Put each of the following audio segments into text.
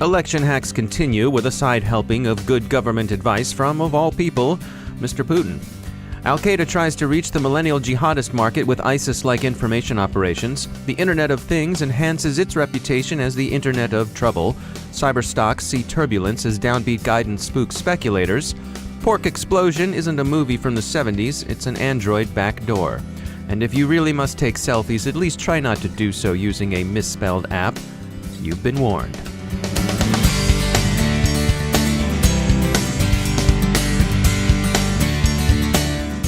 Election hacks continue with a side helping of good government advice from, of all people, Mr. Putin. Al-Qaeda tries to reach the millennial jihadist market with ISIS-like information operations. The Internet of Things enhances its reputation as the Internet of Trouble. Cyber stocks see turbulence as downbeat guidance spooks speculators. Pork Explosion isn't a movie from the 70s, it's an Android backdoor. And if you really must take selfies, at least try not to do so using a misspelled app. You've been warned.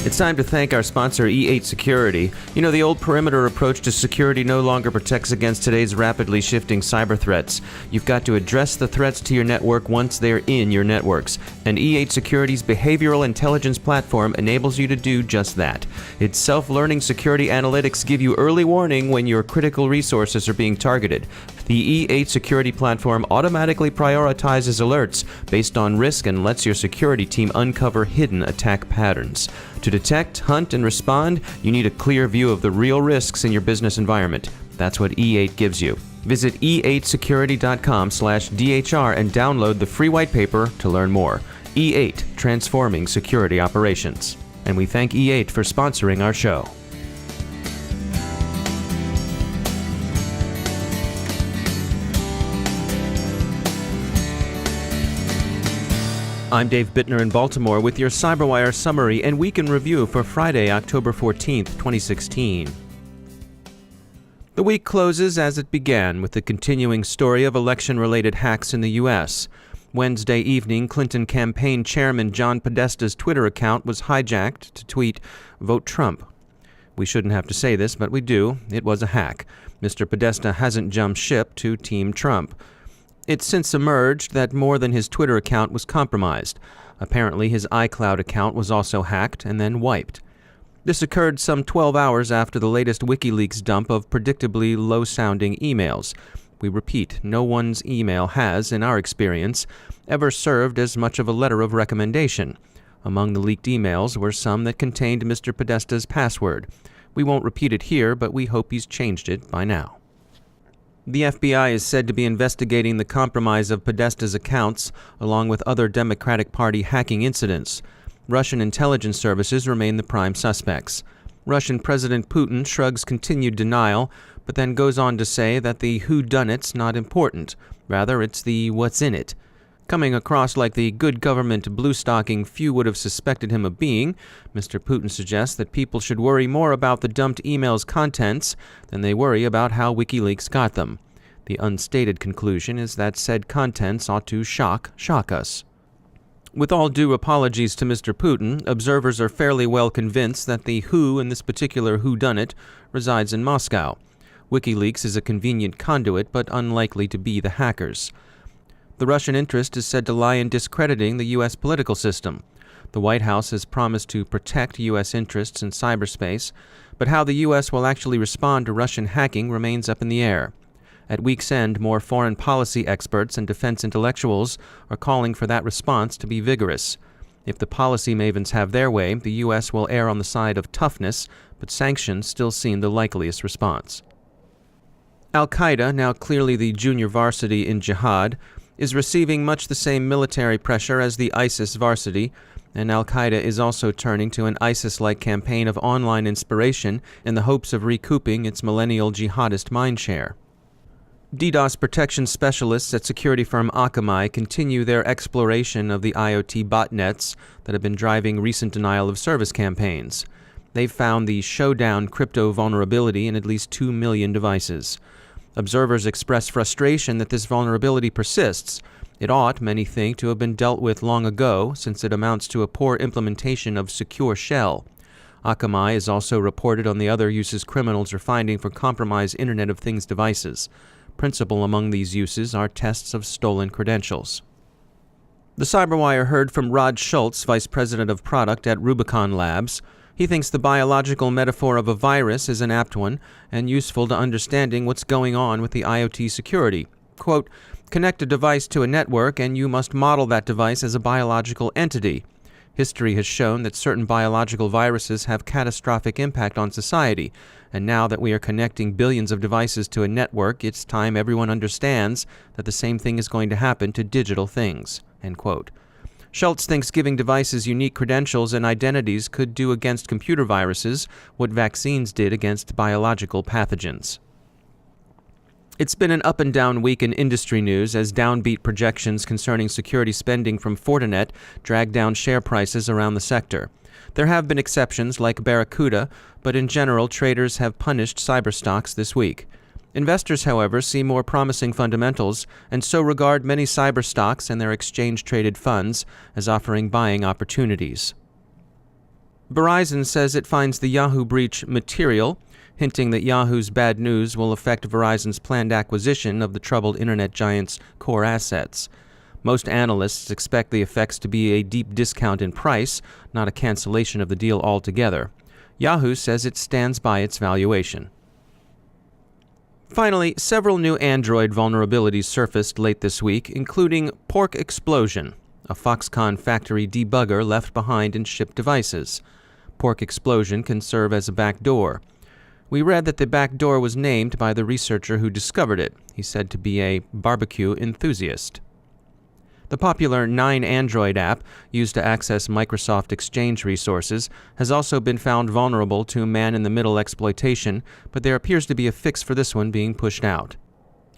It's time to thank our sponsor, E8 Security. You know, the old perimeter approach to security no longer protects against today's rapidly shifting cyber threats. You've got to address the threats to your network once they're in your networks. And E8 Security's behavioral intelligence platform enables you to do just that. Its self-learning security analytics give you early warning when your critical resources are being targeted. The E8 Security platform automatically prioritizes alerts based on risk and lets your security team uncover hidden attack patterns. To detect, hunt, and respond, you need a clear view of the real risks in your business environment. That's what E8 gives you. Visit e8security.com/DHR and download the free white paper to learn more. E8, transforming security operations. And we thank E8 for sponsoring our show. I'm Dave Bittner in Baltimore with your CyberWire summary and week in review for Friday, October 14th, 2016. The week closes as it began with the continuing story of election-related hacks in the U.S. Wednesday evening, Clinton campaign chairman John Podesta's Twitter account was hijacked to tweet, "Vote Trump." We shouldn't have to say this, but we do. It was a hack. Mr. Podesta hasn't jumped ship to Team Trump. It's since emerged that more than his Twitter account was compromised. Apparently, his iCloud account was also hacked and then wiped. This occurred some 12 hours after the latest WikiLeaks dump of predictably low-sounding emails. We repeat, no one's email has, in our experience, ever served as much of a letter of recommendation. Among the leaked emails were some that contained Mr. Podesta's password. We won't repeat it here, but we hope he's changed it by now. The FBI is said to be investigating the compromise of Podesta's accounts, along with other Democratic Party hacking incidents. Russian intelligence services remain the prime suspects. Russian President Putin shrugs continued denial, but then goes on to say that the whodunit's not important. Rather, it's the what's in it. Coming across like the good government blue-stocking few would have suspected him of being, Mr. Putin suggests that people should worry more about the dumped email's contents than they worry about how WikiLeaks got them. The unstated conclusion is that said contents ought to shock us. With all due apologies to Mr. Putin, observers are fairly well convinced that the who in this particular whodunit resides in Moscow. WikiLeaks is a convenient conduit, but unlikely to be the hackers. The Russian interest is said to lie in discrediting the U.S. political system. The White House has promised to protect U.S. interests in cyberspace, but how the U.S. will actually respond to Russian hacking remains up in the air. At week's end, more foreign policy experts and defense intellectuals are calling for that response to be vigorous. If the policy mavens have their way, the U.S. will err on the side of toughness, but sanctions still seem the likeliest response. Al-Qaeda, now clearly the junior varsity in jihad, is receiving much the same military pressure as the ISIS varsity, and Al-Qaeda is also turning to an ISIS-like campaign of online inspiration in the hopes of recouping its millennial jihadist mindshare. DDoS protection specialists at security firm Akamai continue their exploration of the IoT botnets that have been driving recent denial-of-service campaigns. They've found the Showdown crypto vulnerability in at least 2 million devices. Observers express frustration that this vulnerability persists. It ought, many think, to have been dealt with long ago, since it amounts to a poor implementation of Secure Shell. Akamai is also reported on the other uses criminals are finding for compromised Internet of Things devices. Principal among these uses are tests of stolen credentials. The CyberWire heard from Rod Schultz, Vice President of Product at Rubicon Labs. He thinks the biological metaphor of a virus is an apt one and useful to understanding what's going on with the IoT security. Quote, "Connect a device to a network and you must model that device as a biological entity." History has shown that certain biological viruses have catastrophic impact on society, and now that we are connecting billions of devices to a network, it's time everyone understands that the same thing is going to happen to digital things." End quote. Schultz thinks giving devices unique credentials and identities could do against computer viruses what vaccines did against biological pathogens. It's been an up-and-down week in industry news as downbeat projections concerning security spending from Fortinet drag down share prices around the sector. There have been exceptions like Barracuda, but in general, traders have punished cyber stocks this week. Investors, however, see more promising fundamentals and so regard many cyber stocks and their exchange-traded funds as offering buying opportunities. Verizon says it finds the Yahoo breach material, hinting that Yahoo's bad news will affect Verizon's planned acquisition of the troubled internet giant's core assets. Most analysts expect the effects to be a deep discount in price, not a cancellation of the deal altogether. Yahoo says it stands by its valuation. Finally, several new Android vulnerabilities surfaced late this week, including Pork Explosion, a Foxconn factory debugger left behind in shipped devices. Pork Explosion can serve as a backdoor. We read that the backdoor was named by the researcher who discovered it. He's said to be a barbecue enthusiast. The popular 9 Android app, used to access Microsoft Exchange resources, has also been found vulnerable to man-in-the-middle exploitation, but there appears to be a fix for this one being pushed out.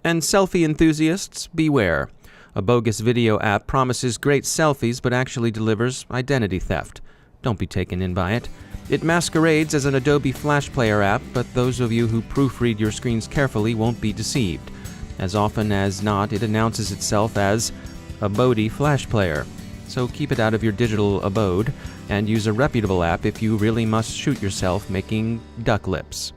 And selfie enthusiasts, beware. A bogus video app promises great selfies but actually delivers identity theft. Don't be taken in by it. It masquerades as an Adobe Flash Player app, but those of you who proofread your screens carefully won't be deceived. As often as not, it announces itself as Abode Flash Player. So keep it out of your digital abode and use a reputable app if you really must shoot yourself making duck lips.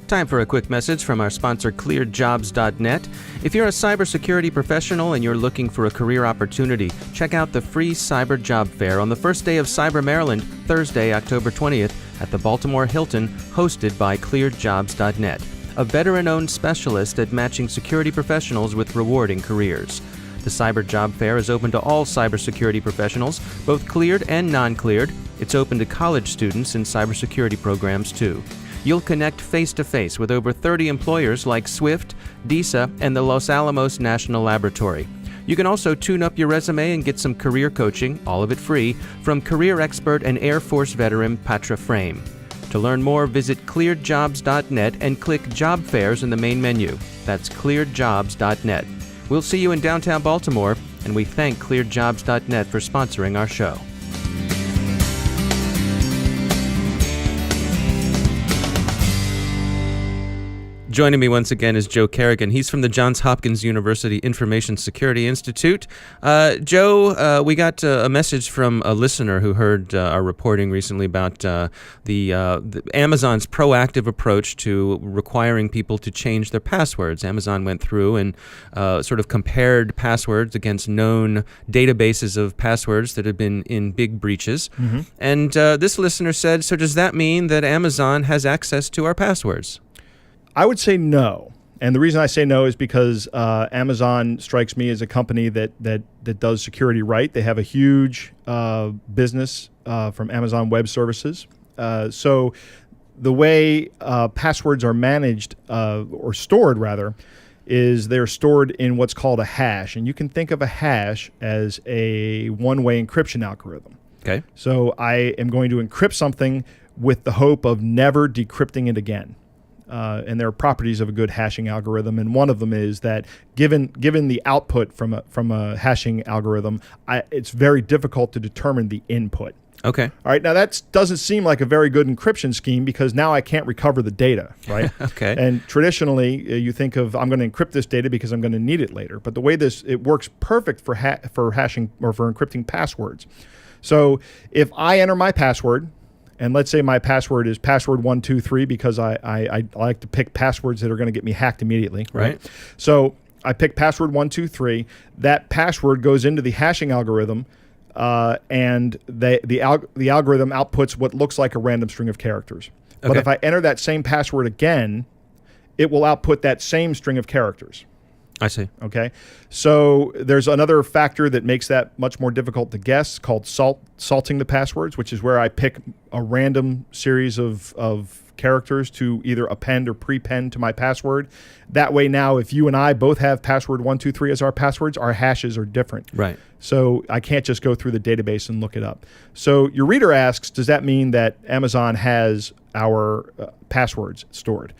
Time for a quick message from our sponsor, ClearedJobs.net. If you're a cybersecurity professional and you're looking for a career opportunity, check out the free Cyber Job Fair on the first day of Cyber Maryland, Thursday, October 20th, at the Baltimore Hilton, hosted by ClearedJobs.net, a veteran-owned specialist at matching security professionals with rewarding careers. The Cyber Job Fair is open to all cybersecurity professionals, both cleared and non-cleared. It's open to college students in cybersecurity programs, too. You'll connect face-to-face with over 30 employers like Swift, DISA, and the Los Alamos National Laboratory. You can also tune up your resume and get some career coaching, all of it free, from career expert and Air Force veteran Patra Frame. To learn more, visit clearedjobs.net and click Job Fairs in the main menu. That's clearedjobs.net. We'll see you in downtown Baltimore, and we thank clearedjobs.net for sponsoring our show. Joining me once again is Joe Kerrigan. He's from the Johns Hopkins University Information Security Institute. Joe, we got a message from a listener who heard our reporting recently about the Amazon's proactive approach to requiring people to change their passwords. Amazon went through and sort of compared passwords against known databases of passwords that had been in big breaches. Mm-hmm. And this listener said, so does that mean that Amazon has access to our passwords? I would say no. And the reason I say no is because Amazon strikes me as a company that does security right. They have a huge business from Amazon Web Services. So the way passwords are managed or stored, rather, is they're stored in what's called a hash. And you can think of a hash as a one-way encryption algorithm. Okay. So I am going to encrypt something with the hope of never decrypting it again. And there are properties of a good hashing algorithm, and one of them is that given the output from a hashing algorithm, it's very difficult to determine the input. Okay. All right. Now that doesn't seem like a very good encryption scheme because now I can't recover the data, right? Okay. And traditionally, you think of I'm going to encrypt this data because I'm going to need it later. But the way it works perfect for hashing or for encrypting passwords. So if I enter my password. And let's say my password is password123 because I like to pick passwords that are going to get me hacked immediately. Right. So I pick password123. That password goes into the hashing algorithm, and the algorithm outputs what looks like a random string of characters. Okay. But if I enter that same password again, it will output that same string of characters. I see. Okay. So there's another factor that makes that much more difficult to guess called salting the passwords, which is where I pick a random series of characters to either append or prepend to my password. That way now, if you and I both have password 123 as our passwords, our hashes are different. Right. So I can't just go through the database and look it up. So your reader asks, does that mean that Amazon has our passwords stored?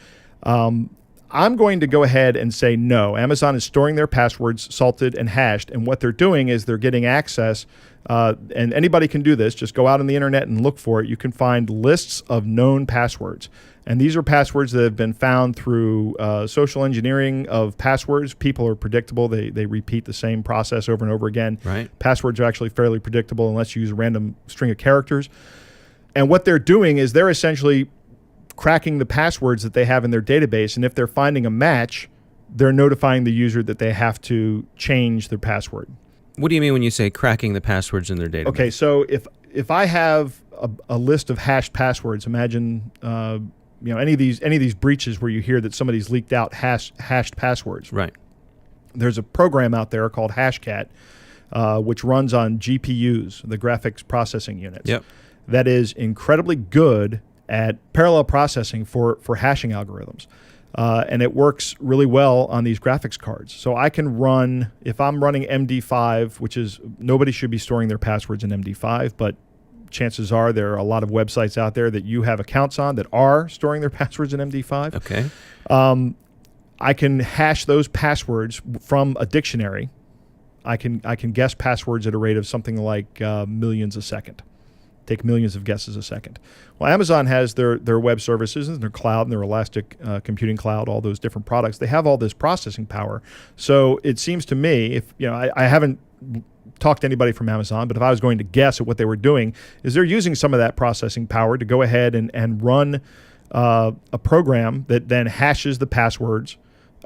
I'm going to go ahead and say no. Amazon is storing their passwords salted and hashed, and what they're doing is they're getting access, and anybody can do this. Just go out on the internet and look for it. You can find lists of known passwords, and these are passwords that have been found through social engineering of passwords. People are predictable. They repeat the same process over and over again. Right. Passwords are actually fairly predictable unless you use a random string of characters. And what they're doing is they're essentially cracking the passwords that they have in their database, and if they're finding a match, they're notifying the user that they have to change their password. What do you mean when you say cracking the passwords in their database? Okay, so if I have a list of hashed passwords, imagine any of these breaches where you hear that somebody's leaked out hashed passwords. Right. There's a program out there called Hashcat, which runs on GPUs, the graphics processing units. Yep. That is incredibly good at parallel processing for hashing algorithms. And it works really well on these graphics cards. So I can run, if I'm running MD5, which is, nobody should be storing their passwords in MD5, but chances are there are a lot of websites out there that you have accounts on that are storing their passwords in MD5. Okay. I can hash those passwords from a dictionary. I can guess passwords at a rate of something like millions a second. Take millions of guesses a second. Well, Amazon has their web services and their cloud and their elastic computing cloud, all those different products. They have all this processing power. So it seems to me, if I haven't talked to anybody from Amazon, but if I was going to guess at what they were doing, is they're using some of that processing power to go ahead and run a program that then hashes the passwords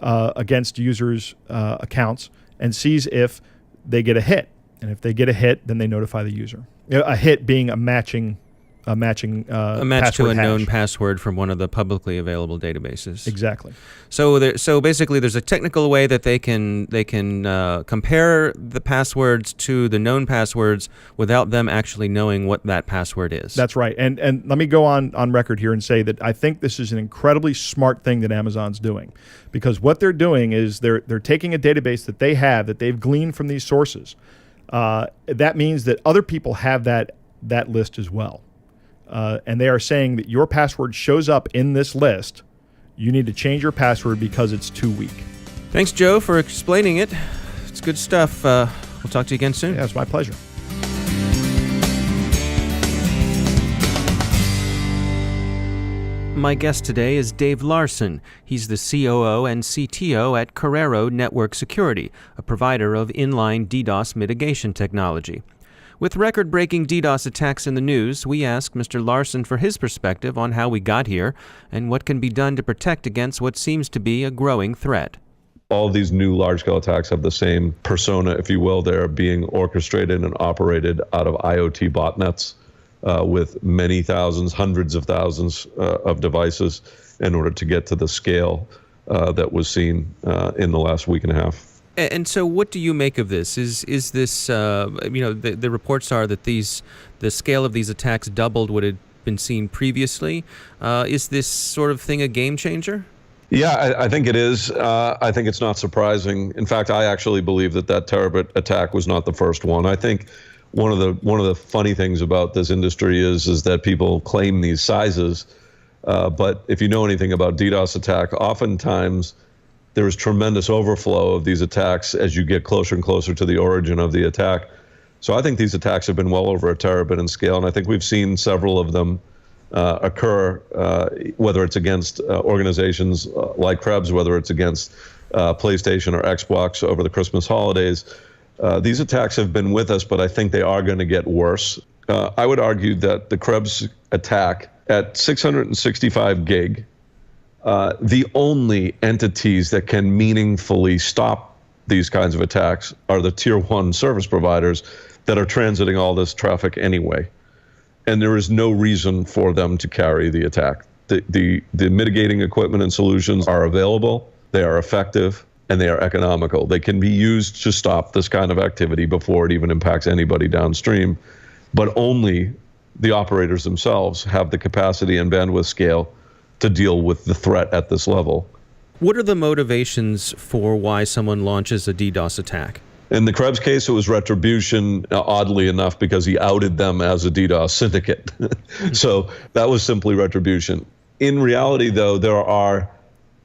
against users' accounts and sees if they get a hit. And if they get a hit, then they notify the user. A hit being a match to a known password from one of the publicly available databases. Exactly. So basically, there's a technical way that they can compare the passwords to the known passwords without them actually knowing what that password is. That's right. And let me go on record here and say that I think this is an incredibly smart thing that Amazon's doing, because what they're doing is they're taking a database that they have that they've gleaned from these sources. That means that other people have that list as well. And they are saying that your password shows up in this list. You need to change your password because it's too weak. Thanks, Joe, for explaining it. It's good stuff. We'll talk to you again soon. Yeah, it's my pleasure. My guest today is Dave Larson. He's the COO and CTO at Carrero Network Security, a provider of inline DDoS mitigation technology. With record-breaking DDoS attacks in the news, we asked Mr. Larson for his perspective on how we got here and what can be done to protect against what seems to be a growing threat. All of these new large-scale attacks have the same persona, if you will. They're being orchestrated and operated out of IoT botnets with many thousands, hundreds of thousands of devices in order to get to the scale that was seen in the last week and a half. And so what do you make of this? Is this, the reports are that the scale of these attacks doubled what had been seen previously. Is this sort of thing a game changer? Yeah, I think it is. I think it's not surprising. In fact, I actually believe that terabit attack was not the first one. I think one of the funny things about this industry is that people claim these sizes, but if you know anything about DDoS attack, oftentimes there is tremendous overflow of these attacks as you get closer and closer to the origin of the attack. So I think these attacks have been well over a terabit in scale, and I think we've seen several of them occur, whether it's against organizations like Krebs, whether it's against PlayStation or Xbox over the Christmas holidays. These attacks have been with us, but I think they are going to get worse. I would argue that the Krebs attack at 665 gig, the only entities that can meaningfully stop these kinds of attacks are the tier one service providers that are transiting all this traffic anyway. And there is no reason for them to carry the attack. The mitigating equipment and solutions are available. They are effective. and they are economical. They can be used to stop this kind of activity before it even impacts anybody downstream, but only the operators themselves have the capacity and bandwidth scale to deal with the threat at this level. What are the motivations for why someone launches a DDoS attack? In the Krebs case, it was retribution, oddly enough, because he outed them as a DDoS syndicate. So that was simply retribution. In reality, though, there are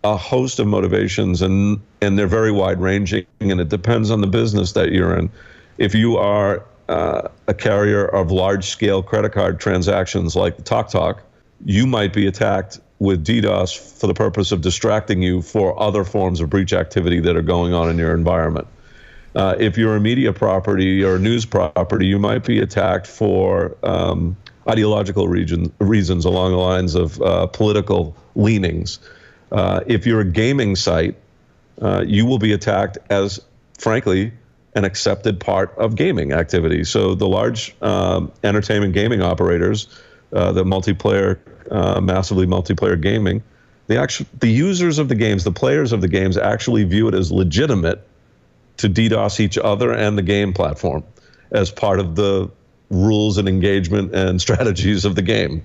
a host of motivations, and they're very wide-ranging, and it depends on the business that you're in. If you are a carrier of large-scale credit card transactions like TalkTalk, you might be attacked with DDoS for the purpose of distracting you for other forms of breach activity that are going on in your environment. If you're a media property or a news property, you might be attacked for ideological reasons along the lines of political leanings. If you're a gaming site, you will be attacked as, frankly, an accepted part of gaming activity. So the large entertainment gaming operators, the multiplayer, massively multiplayer gaming, the users of the games, the players of the games actually view it as legitimate to DDoS each other and the game platform as part of the rules and engagement and strategies of the game.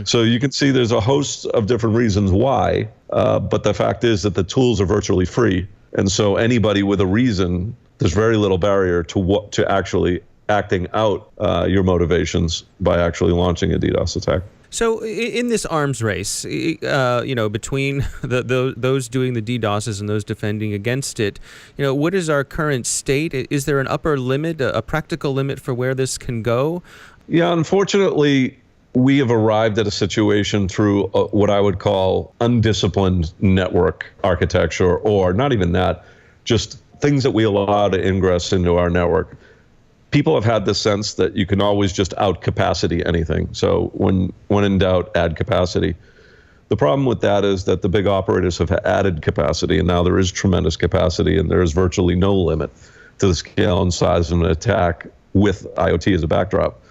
So you can see there's a host of different reasons why, but the fact is that the tools are virtually free. And so anybody with a reason, there's very little barrier to actually acting out your motivations by actually launching a DDoS attack. So in this arms race, between those doing the DDoSes and those defending against it, what is our current state? Is there an upper limit, a practical limit for where this can go? Yeah, unfortunately, we have arrived at a situation through what I would call undisciplined network architecture, or not even that, just things that we allow to ingress into our network. People have had the sense that you can always just out-capacity anything. So when in doubt, add capacity. The problem with that is that the big operators have added capacity, and now there is tremendous capacity, and there is virtually no limit to the scale and size of an attack with IoT as a backdrop.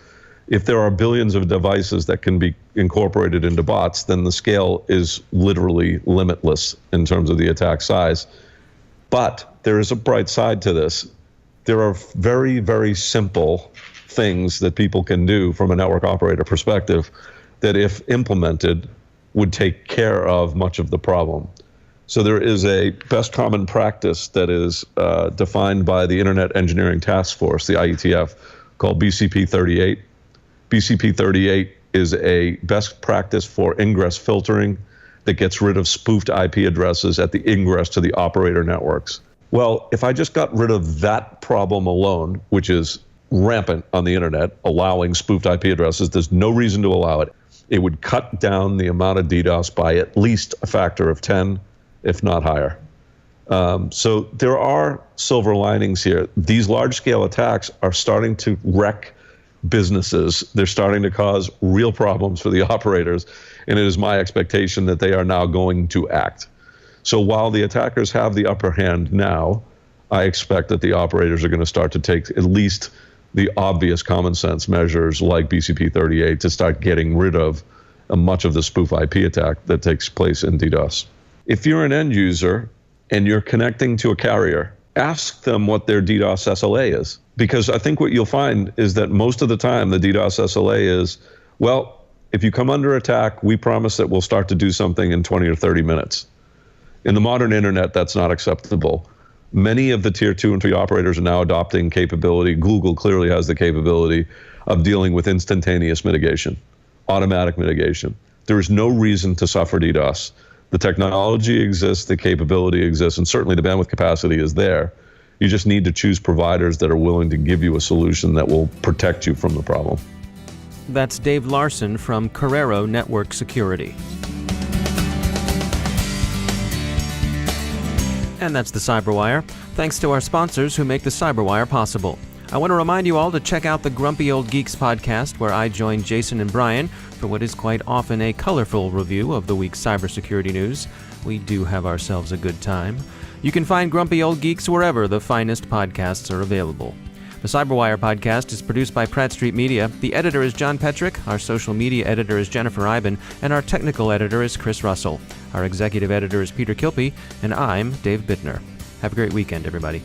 If there are billions of devices that can be incorporated into bots, then the scale is literally limitless in terms of the attack size. But there is a bright side to this. There are very, very simple things that people can do from a network operator perspective that, if implemented, would take care of much of the problem. So there is a best common practice that is defined by the Internet Engineering Task Force, the IETF, called BCP 38. BCP 38 is a best practice for ingress filtering that gets rid of spoofed IP addresses at the ingress to the operator networks. Well, if I just got rid of that problem alone, which is rampant on the internet, allowing spoofed IP addresses, there's no reason to allow it. It would cut down the amount of DDoS by at least a factor of 10, if not higher. So there are silver linings here. These large-scale attacks are starting to wreck businesses. They're starting to cause real problems for the operators, and it is my expectation that they are now going to act. So while the attackers have the upper hand now, I expect that the operators are going to start to take at least the obvious common sense measures like BCP 38 to start getting rid of much of the spoof IP attack that takes place in DDoS. If you're an end user and you're connecting to a carrier, ask them what their DDoS SLA is. Because I think what you'll find is that most of the time the DDoS SLA is, well, if you come under attack, we promise that we'll start to do something in 20 or 30 minutes. In the modern internet, that's not acceptable. Many of the tier 2 and 3 operators are now adopting capability. Google clearly has the capability of dealing with instantaneous mitigation, automatic mitigation. There is no reason to suffer DDoS. The technology exists, the capability exists, and certainly the bandwidth capacity is there. You just need to choose providers that are willing to give you a solution that will protect you from the problem. That's Dave Larson from Carrero Network Security. And that's the CyberWire. Thanks to our sponsors who make the CyberWire possible. I want to remind you all to check out the Grumpy Old Geeks podcast, where I join Jason and Brian for what is quite often a colorful review of the week's cybersecurity news. We do have ourselves a good time. You can find Grumpy Old Geeks wherever the finest podcasts are available. The CyberWire podcast is produced by Pratt Street Media. The editor is John Petrick, our social media editor is Jennifer Iben, and our technical editor is Chris Russell. Our executive editor is Peter Kilpie, and I'm Dave Bittner. Have a great weekend, everybody.